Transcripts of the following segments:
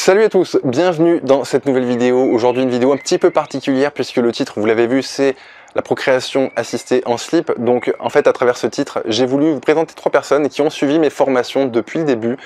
Salut à tous, bienvenue dans cette nouvelle vidéo. Aujourd'hui une vidéo un petit peu particulière puisque le titre, vous l'avez vu, c'est la procréation assistée en slip. Donc en fait à travers ce titre, j'ai voulu vous présenter 3 personnes qui ont suivi mes formations depuis le début.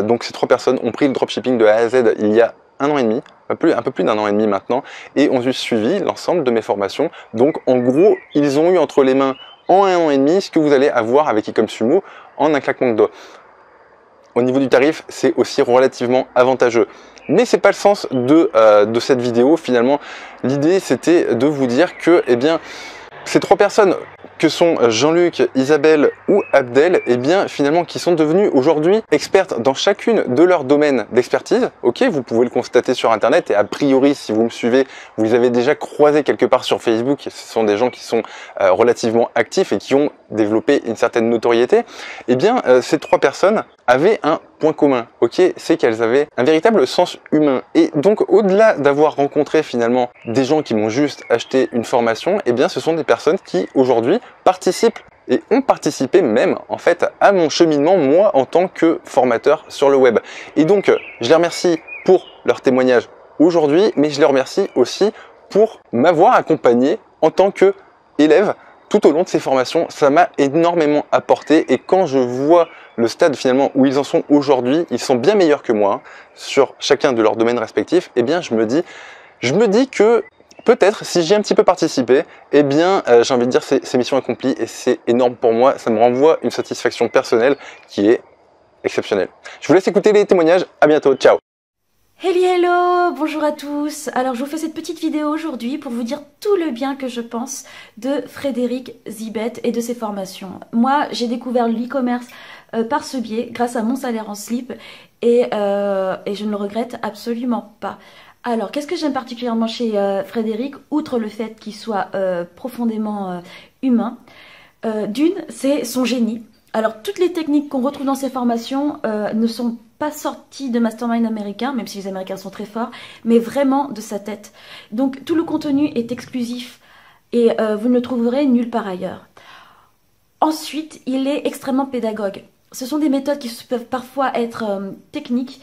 Donc ces 3 personnes ont pris le dropshipping de A à Z il y a 1 an et demi, un peu plus d'1 an et demi maintenant, et ont suivi l'ensemble de mes formations. Donc en gros, ils ont eu entre les mains en 1 an et demi ce que vous allez avoir avec Ecomsumo en un claquement de doigts. Au niveau du tarif, c'est aussi relativement avantageux. Mais c'est pas le sens de cette vidéo. Finalement, l'idée c'était de vous dire que ces 3 personnes que sont Jean-Luc, Isabelle ou Abdel, finalement qui sont devenues aujourd'hui expertes dans chacune de leurs domaines d'expertise. Ok, vous pouvez le constater sur internet et a priori si vous me suivez, vous les avez déjà croisés quelque part sur Facebook. Ce sont des gens qui sont relativement actifs et qui ont développé une certaine notoriété. Ces 3 personnes avaient un point commun, ok, c'est qu'elles avaient un véritable sens humain. Et donc au-delà d'avoir rencontré finalement des gens qui m'ont juste acheté une formation, ce sont des personnes qui aujourd'hui participent et ont participé même en fait à mon cheminement, moi en tant que formateur sur le web. Et donc je les remercie pour leur témoignage aujourd'hui, mais je les remercie aussi pour m'avoir accompagné en tant que élève tout au long de ces formations. Ça m'a énormément apporté et quand je vois le stade finalement où ils en sont aujourd'hui, ils sont bien meilleurs que moi sur chacun de leurs domaines respectifs. Je me dis que peut-être si j'ai un petit peu participé, j'ai envie de dire c'est mission accomplie et c'est énorme pour moi. Ça me renvoie une satisfaction personnelle qui est exceptionnelle. Je vous laisse écouter les témoignages. À bientôt. Ciao. Hello, bonjour à tous. Alors je vous fais cette petite vidéo aujourd'hui pour vous dire tout le bien que je pense de Frédéric Zibet et de ses formations. Moi j'ai découvert l'e-commerce par ce biais grâce à mon salaire en slip et je ne le regrette absolument pas. Alors qu'est-ce que j'aime particulièrement chez Frédéric, outre le fait qu'il soit profondément humain? D'une, c'est son génie. Alors toutes les techniques qu'on retrouve dans ses formations ne sont pas sorties de mastermind américain, même si les Américains sont très forts, mais vraiment de sa tête. Donc tout le contenu est exclusif et vous ne le trouverez nulle part ailleurs. Ensuite, il est extrêmement pédagogue. Ce sont des méthodes qui peuvent parfois être techniques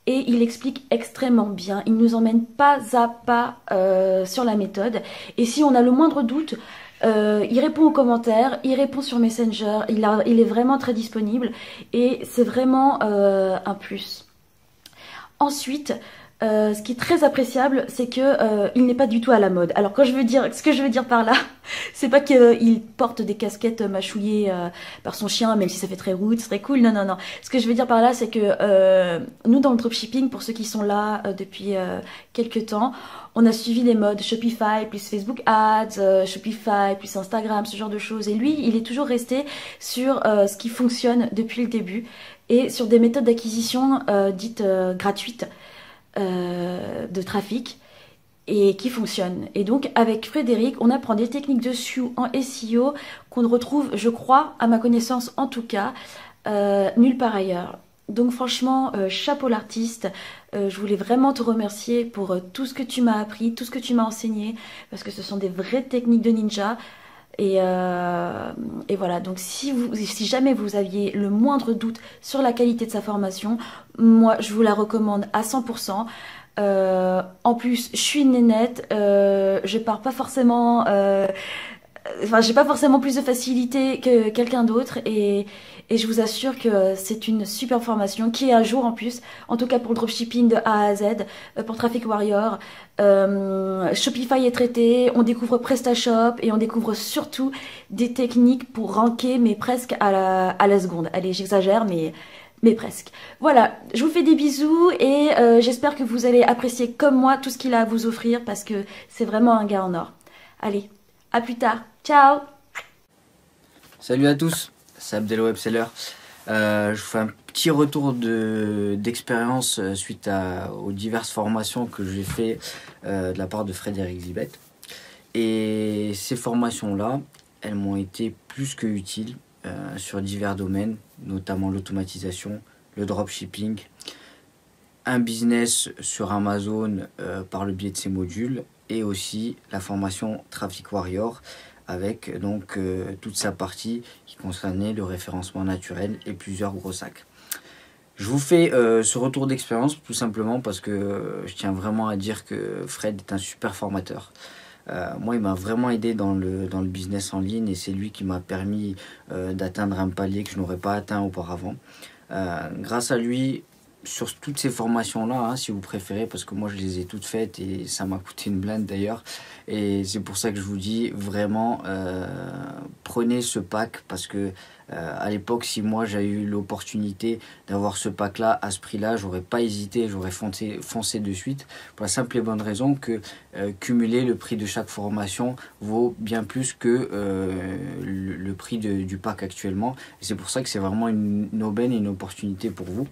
et il explique extrêmement bien. Il nous emmène pas à pas sur la méthode. Et si on a le moindre doute, il répond aux commentaires, il répond sur Messenger, il est vraiment très disponible et c'est vraiment un plus. Ensuite, ce qui est très appréciable, c'est que il n'est pas du tout à la mode. Alors ce que je veux dire par là, c'est pas qu'il porte des casquettes mâchouillées par son chien, même si ça fait très roots, très cool. Non, non, non. Ce que je veux dire par là, c'est que nous, dans le dropshipping, pour ceux qui sont là depuis quelques temps, on a suivi les modes Shopify plus Facebook Ads, Shopify plus Instagram, ce genre de choses. Et lui, il est toujours resté sur ce qui fonctionne depuis le début et sur des méthodes d'acquisition dites gratuites. De trafic et qui fonctionne. Et donc avec Frédéric, on apprend des techniques de SEO en SEO qu'on ne retrouve, je crois, à ma connaissance en tout cas, nulle part ailleurs. Donc franchement, chapeau l'artiste. Je voulais vraiment te remercier pour tout ce que tu m'as appris, tout ce que tu m'as enseigné, parce que ce sont des vraies techniques de ninja. Et voilà, donc si jamais vous aviez le moindre doute sur la qualité de sa formation, moi je vous la recommande à 100%. En plus, je suis une nénette, je pars pas forcément... j'ai pas forcément plus de facilité que quelqu'un d'autre et je vous assure que c'est une super formation qui est à jour en plus, en tout cas pour le dropshipping de A à Z, pour Traffic Warrior. Shopify est traité, on découvre PrestaShop et on découvre surtout des techniques pour ranker, mais presque à la seconde. Allez, j'exagère, mais presque. Voilà, je vous fais des bisous et j'espère que vous allez apprécier comme moi tout ce qu'il a à vous offrir parce que c'est vraiment un gars en or. Allez, à plus tard. Ciao. Salut à tous, c'est Abdel Webseller. Je vous fais un petit retour d'expérience suite aux diverses formations que j'ai fait de la part de Frédéric Zibet. Et ces formations-là, elles m'ont été plus que utiles sur divers domaines, notamment l'automatisation, le dropshipping, un business sur Amazon par le biais de ces modules et aussi la formation Traffic Warrior avec donc toute sa partie qui concernait le référencement naturel et plusieurs gros sacs. Je vous fais ce retour d'expérience tout simplement parce que je tiens vraiment à dire que Fred est un super formateur. Moi, il m'a vraiment aidé dans le business en ligne et c'est lui qui m'a permis d'atteindre un palier que je n'aurais pas atteint auparavant. Grâce à lui, sur toutes ces formations-là, hein, si vous préférez, parce que moi je les ai toutes faites et ça m'a coûté une blinde d'ailleurs. Et c'est pour ça que je vous dis vraiment, prenez ce pack parce que à l'époque, si moi j'avais eu l'opportunité d'avoir ce pack-là à ce prix-là, j'aurais pas hésité, j'aurais foncé de suite. Pour la simple et bonne raison que cumuler le prix de chaque formation vaut bien plus que le prix du pack actuellement. Et c'est pour ça que c'est vraiment une aubaine et une opportunité pour vous.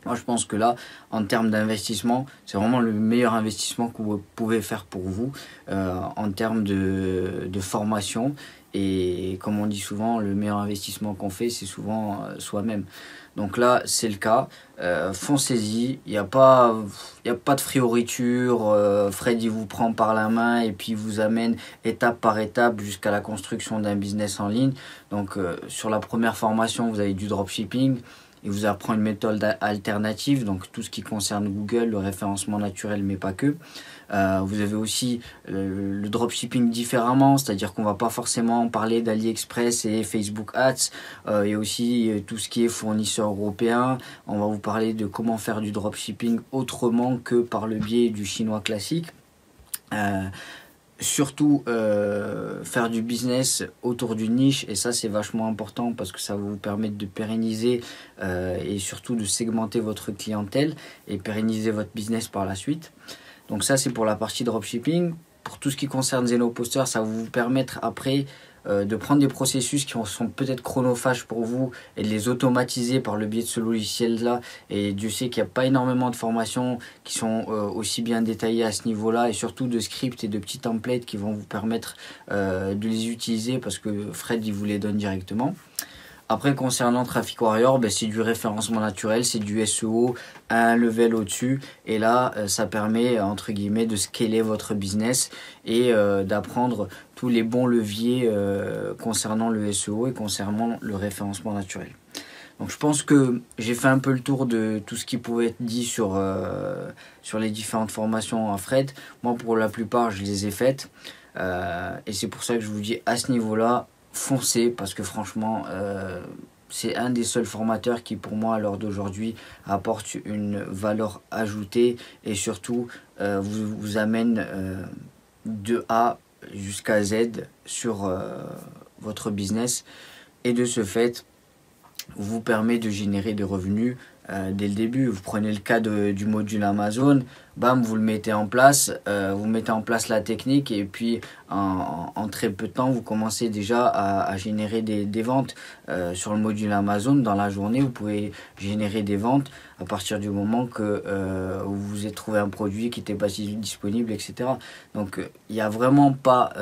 Moi, je pense que là, en termes d'investissement, c'est vraiment le meilleur investissement que vous pouvez faire pour vous en termes de formation. Et comme on dit souvent, le meilleur investissement qu'on fait, c'est souvent soi-même. Donc là, c'est le cas. Foncez-y. Il n'y a pas de frioriture. Fred, il vous prend par la main et puis il vous amène étape par étape jusqu'à la construction d'un business en ligne. Donc, sur la première formation, vous avez du dropshipping. Il vous apprend une méthode alternative, donc tout ce qui concerne Google, le référencement naturel, mais pas que. Vous avez aussi le dropshipping différemment, c'est-à-dire qu'on va pas forcément parler d'AliExpress et Facebook Ads. Il y a aussi tout ce qui est fournisseur européen. On va vous parler de comment faire du dropshipping autrement que par le biais du chinois classique. Surtout faire du business autour d'une niche et ça c'est vachement important parce que ça va vous permettre de pérenniser et surtout de segmenter votre clientèle et pérenniser votre business par la suite. Donc ça c'est pour la partie dropshipping. Pour tout ce qui concerne Zenoposter, ça va vous permettre après de prendre des processus qui sont peut-être chronophages pour vous et de les automatiser par le biais de ce logiciel-là. Et Dieu sait qu'il n'y a pas énormément de formations qui sont aussi bien détaillées à ce niveau-là et surtout de scripts et de petits templates qui vont vous permettre de les utiliser parce que Fred il vous les donne directement. Après, concernant Traffic Warrior, c'est du référencement naturel, c'est du SEO à un level au-dessus. Et là, ça permet, entre guillemets, de scaler votre business et d'apprendre tous les bons leviers concernant le SEO et concernant le référencement naturel. Donc je pense que j'ai fait un peu le tour de tout ce qui pouvait être dit sur les différentes formations à Fred. Moi, pour la plupart, je les ai faites. Et c'est pour ça que je vous dis, à ce niveau-là, foncez parce que franchement c'est un des seuls formateurs qui pour moi à l'heure d'aujourd'hui apporte une valeur ajoutée et surtout vous amène de A jusqu'à Z sur votre business et de ce fait vous permet de générer des revenus dès le début. Vous prenez le cas du module Amazon, bam, vous le mettez en place, vous mettez en place la technique et puis en très peu de temps vous commencez déjà à générer des ventes sur le module Amazon. Dans la journée vous pouvez générer des ventes à partir du moment que vous vous êtes trouvé un produit qui n'était pas disponible, etc. Donc il n'y a vraiment pas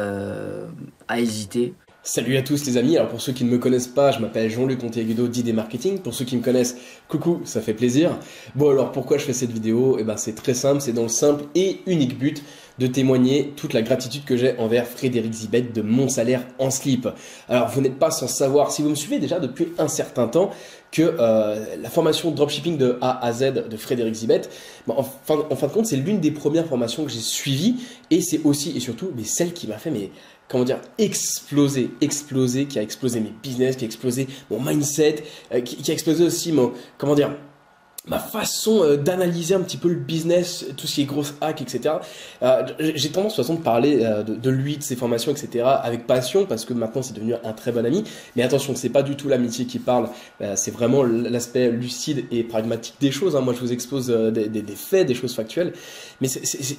à hésiter. Salut à tous les amis, alors pour ceux qui ne me connaissent pas, je m'appelle Jean-Luc Monteagudo d'ID Marketing. Pour ceux qui me connaissent, coucou, ça fait plaisir. Bon alors pourquoi je fais cette vidéo? C'est très simple, c'est dans le simple et unique but de témoigner toute la gratitude que j'ai envers Frédéric Zibet de Mon Salaire en Slip. Alors vous n'êtes pas sans savoir, si vous me suivez déjà depuis un certain temps, que la formation dropshipping de A à Z de Frédéric Zibet, en fin de compte, c'est l'une des premières formations que j'ai suivies et c'est aussi et surtout celle qui m'a fait exploser, qui a explosé mes business, qui a explosé mon mindset, qui a explosé aussi ma façon d'analyser un petit peu le business, tout ce qui est gros hack, etc. J'ai tendance de toute façon de parler de lui, de ses formations, etc. avec passion parce que maintenant c'est devenu un très bon ami. Mais attention, c'est pas du tout l'amitié qui parle, c'est vraiment l'aspect lucide et pragmatique des choses. Moi je vous expose des faits, des choses factuelles. Mais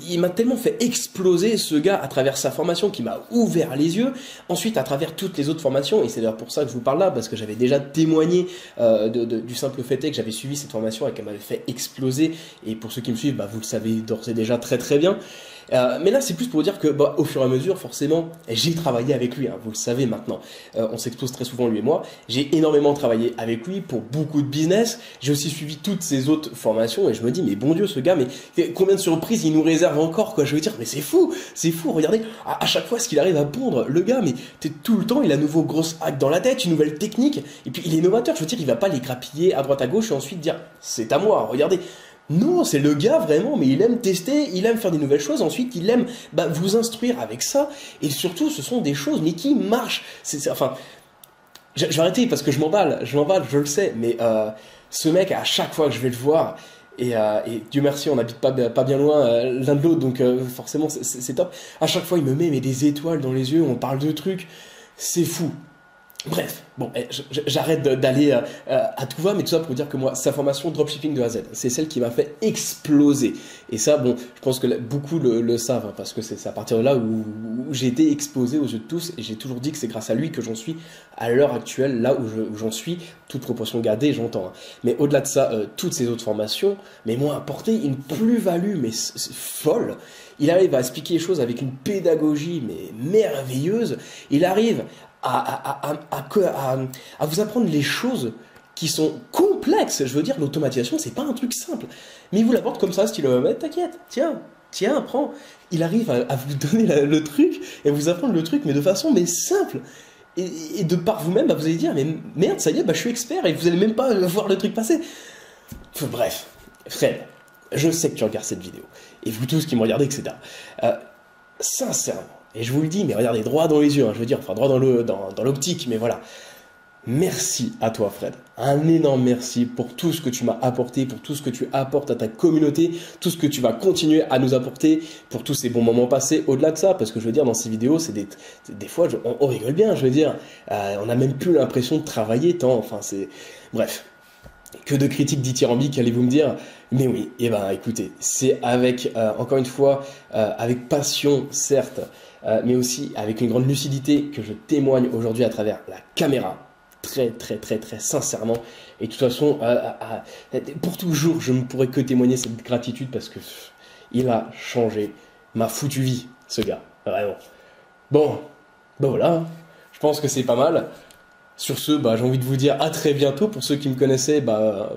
il m'a tellement fait exploser ce gars à travers sa formation qui m'a ouvert les yeux. Ensuite à travers toutes les autres formations, et c'est d'ailleurs pour ça que je vous parle là, parce que j'avais déjà témoigné du simple fait que j'avais suivi cette formation qu'elle m'avait fait exploser. Et pour ceux qui me suivent, bah, vous le savez d'ores et déjà très très bien. Mais là, c'est plus pour dire que, bah, au fur et à mesure, forcément, j'ai travaillé avec lui, hein, vous le savez maintenant. On s'expose très souvent, lui et moi. J'ai énormément travaillé avec lui pour beaucoup de business. J'ai aussi suivi toutes ses autres formations et je me dis, mais bon Dieu, ce gars, mais combien de surprises il nous réserve encore, quoi. Je veux dire, mais c'est fou, regardez, à chaque fois ce qu'il arrive à pondre, le gars, mais tout le temps, il a nouveau grosse hack dans la tête, une nouvelle technique, et puis il est novateur. Je veux dire, il va pas les grappiller à droite à gauche et ensuite dire, c'est à moi, regardez. Non, c'est le gars vraiment, mais il aime tester, il aime faire des nouvelles choses, ensuite il aime vous instruire avec ça, et surtout ce sont des choses mais qui marchent. Enfin, je vais arrêter parce que je m'emballe, je le sais, mais ce mec, à chaque fois que je vais le voir, et Dieu merci, on n'habite pas bien loin l'un de l'autre, donc forcément c'est top, à chaque fois il me met des étoiles dans les yeux, on parle de trucs, c'est fou. Bref, bon, j'arrête d'aller à tout va, mais tout ça pour dire que moi, sa formation dropshipping de A à Z, c'est celle qui m'a fait exploser. Et ça, bon, je pense que beaucoup le savent, hein, parce que c'est à partir de là où j'ai été exposé aux yeux de tous, et j'ai toujours dit que c'est grâce à lui que j'en suis à l'heure actuelle, là où j'en suis, toute proportion gardée, j'entends. Hein. Mais au-delà de ça, toutes ces autres formations, mais m'ont apporté une plus-value, mais folle. Il arrive à expliquer les choses avec une pédagogie, mais merveilleuse. Il arrive à vous apprendre les choses qui sont complexes. Je veux dire, l'automatisation, c'est pas un truc simple. Mais il vous l'apporte comme ça, style, t'inquiète, tiens, prends. Il arrive à vous donner le truc et à vous apprendre le truc, mais de façon simple. Et de par vous-même, vous allez dire, mais merde, ça y est, je suis expert et vous allez même pas voir le truc passer. Bref, Fred, je sais que tu regardes cette vidéo. Et vous tous qui me regardez, etc. Sincèrement, et je vous le dis, mais regardez, droit dans les yeux, hein, je veux dire, enfin droit dans l'optique, mais voilà. Merci à toi, Fred. Un énorme merci pour tout ce que tu m'as apporté, pour tout ce que tu apportes à ta communauté, tout ce que tu vas continuer à nous apporter, pour tous ces bons moments passés. Au-delà de ça, parce que je veux dire, dans ces vidéos, c'est des fois, on rigole bien, je veux dire. On n'a même plus l'impression de travailler tant, enfin, c'est... Bref. Que de critiques dithyrambiques, allez-vous me dire? Mais oui, et ben écoutez, c'est avec, encore une fois, avec passion, certes, mais aussi avec une grande lucidité que je témoigne aujourd'hui à travers la caméra. Très, très, très, très sincèrement. Et de toute façon, pour toujours, je ne pourrais que témoigner cette gratitude parce que il a changé ma foutue vie, ce gars. Vraiment. Bon, ben voilà, je pense que c'est pas mal. Sur ce, j'ai envie de vous dire à très bientôt. Pour ceux qui me connaissaient,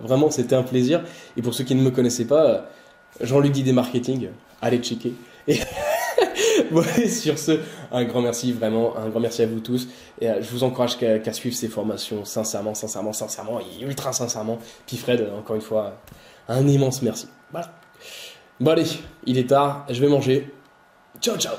vraiment c'était un plaisir. Et pour ceux qui ne me connaissaient pas, Jean-Luc d'Idées Marketing, allez checker. Et bon, et sur ce, un grand merci, vraiment, un grand merci à vous tous. Et je vous encourage qu'à suivre ces formations, sincèrement, et ultra sincèrement. Puis Fred, encore une fois, un immense merci. Voilà. Bon allez, il est tard, je vais manger. Ciao, ciao.